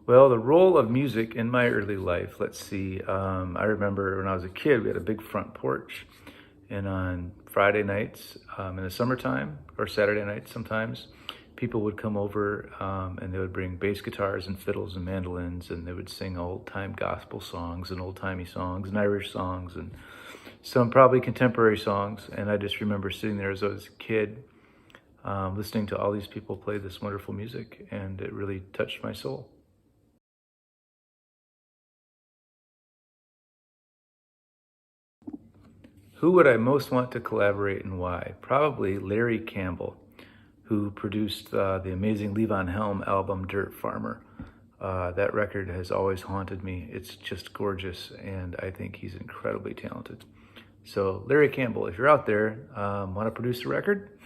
Well, the role of music in my early life, let's see. I remember when I was a kid, we had a big front porch. And on Friday nights in the summertime, or Saturday nights sometimes, people would come over and they would bring bass guitars and fiddles and mandolins, and they would sing old-time gospel songs and old-timey songs and Irish songs and some probably contemporary songs. And I just remember sitting there as I was a kid listening to all these people play this wonderful music, and it really touched my soul. Who would I most want to collaborate and why? Probably Larry Campbell, who produced the amazing Levon Helm album, Dirt Farmer. That record has always haunted me. It's just gorgeous, and I think he's incredibly talented. So Larry Campbell, if you're out there, want to produce a record?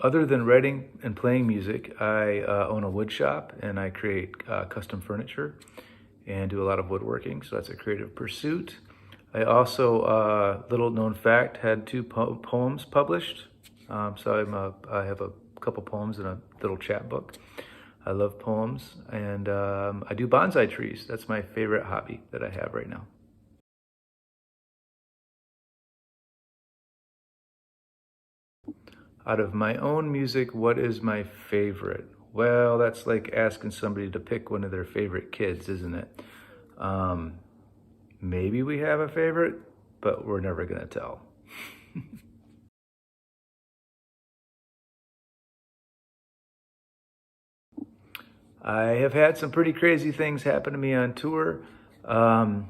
Other than writing and playing music, I own a wood shop and I create custom furniture and do a lot of woodworking, so that's a creative pursuit. I also, little known fact, had two poems published. So I have a couple poems in a little chapbook. I love poems, and I do bonsai trees. That's my favorite hobby that I have right now. Out of my own music, what is my favorite? Well, that's like asking somebody to pick one of their favorite kids, isn't it? Maybe we have a favorite, but we're never gonna tell. I have had some pretty crazy things happen to me on tour. One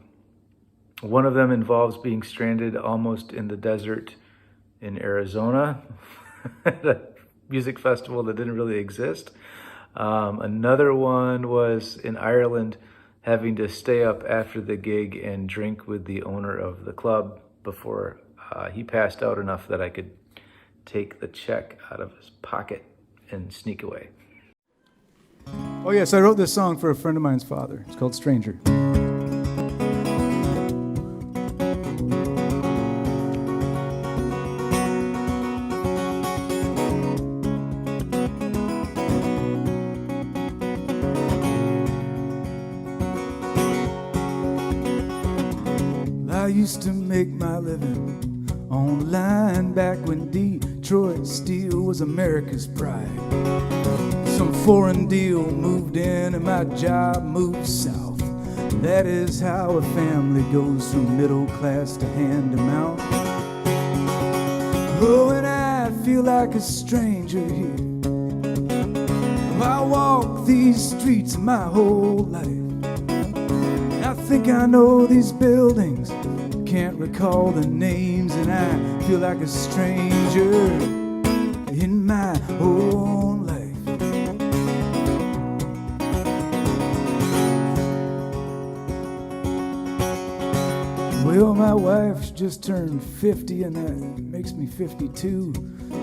of them involves being stranded almost in the desert in Arizona at a music festival that didn't really exist. Another one was in Ireland, having to stay up after the gig and drink with the owner of the club before he passed out enough that I could take the check out of his pocket and sneak away. Oh yes, I wrote this song for a friend of mine's father. It's called Stranger. I used to make my living online back when Detroit steel was America's pride. Some foreign deal moved in and my job moved south. That is how a family goes from middle class to hand-to-mouth. Oh, and I feel like a stranger here. I walk these streets my whole life. I think I know these buildings, can't recall the names, and I feel like a stranger in my own life. Well, my wife's just turned 50 and that makes me 52.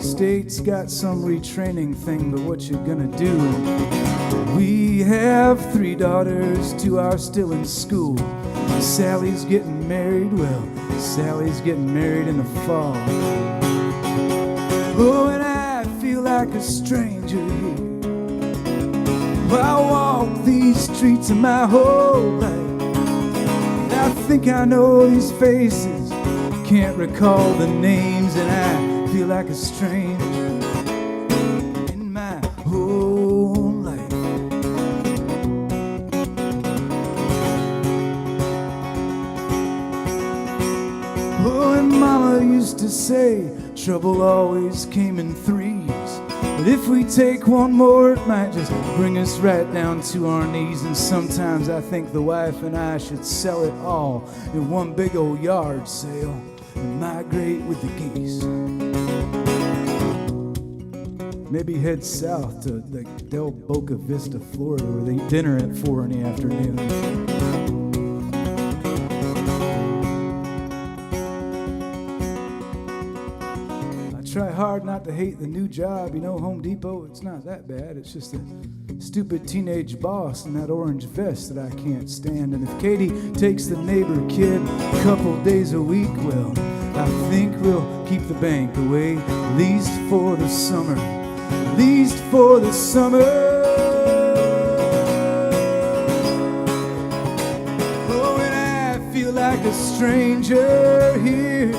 State's got some retraining thing, but what you gonna do? We have 3 daughters, 2 are still in school. Sally's getting married, well, Sally's getting married in the fall. Oh, and I feel like a stranger here. I walk these streets in my whole life. I think I know these faces, can't recall the names, and I feel like a stranger in my own life. Oh, and Mama used to say trouble always came in threes. But if we take one more, it might just bring us right down to our knees. And sometimes I think the wife and I should sell it all in one big old yard sale and migrate with the geese. Maybe head south to like Del Boca Vista, Florida, where they eat dinner at 4 in the afternoon. Try hard not to hate the new job. You know, Home Depot, it's not that bad. It's just a stupid teenage boss in that orange vest that I can't stand. And if Katie takes the neighbor kid a couple days a week, well, I think we'll keep the bank away, at least for the summer, at least for the summer. Oh, and I feel like a stranger here.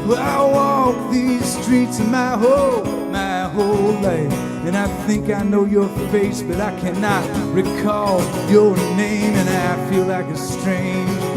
Well, I walk these streets in my whole life, and I think I know your face, but I cannot recall your name, and I feel like a stranger